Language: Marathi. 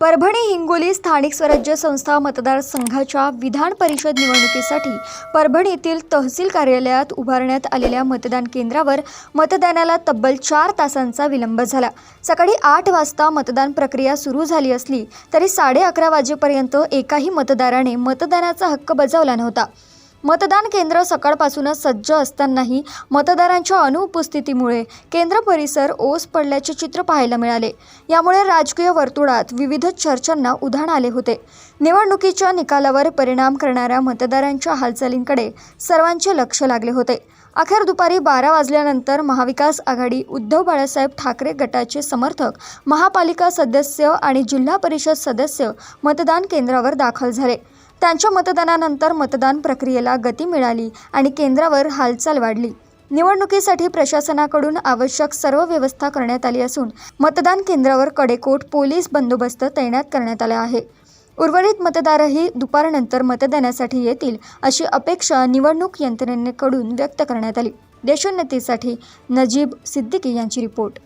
परभणी हिंगोली स्थानिक स्वराज्य संस्था मतदारसंघाच्या विधान परिषद निवडणुकीसाठी परभणीतील तहसील कार्यालयात उभारण्यात आलेल्या मतदान केंद्रावर मतदानाला तब्बल 4 तासांचा विलंब झाला। सकाळी 8 वाजता मतदान प्रक्रिया सुरू झाली असली तरी 11:30 वाजेपर्यंत एकाही मतदाराने मतदानाचा हक्क बजावला नव्हता। मतदान केंद्र सकाळपासूनच सज्ज असतानाही मतदारांच्या अनुपस्थितीमुळे केंद्र परिसर ओस पडल्याचे चित्र पाहायला मिळाले। यामुळे राजकीय वर्तुळात विविध चर्चांना उधाण आले होते। निवडणुकीच्या निकालावर परिणाम करणाऱ्या मतदारांच्या हालचालींकडे सर्वांचे लक्ष लागले होते। अखेर दुपारी 12 वाजल्यानंतर महाविकास आघाडी उद्धव बाळासाहेब ठाकरे गटाचे समर्थक, महापालिका सदस्य आणि जिल्हा परिषद सदस्य मतदान केंद्रावर दाखल झाले। त्यांच्या मतदानानंतर मतदान प्रक्रियेला गती मिळाली आणि केंद्रावर हालचाल वाढली। निवडणुकीसाठी प्रशासनाकडून आवश्यक सर्व व्यवस्था करण्यात आली असून मतदान केंद्रावर कडेकोट पोलीस बंदोबस्त तैनात करण्यात आला आहे। उर्वरित मतदारही दुपारनंतर मतदानासाठी येतील अशी अपेक्षा निवडणूक यंत्रणेकडून व्यक्त करण्यात आली। देशोन्नतीसाठी नजीब सिद्दीकी यांची रिपोर्ट।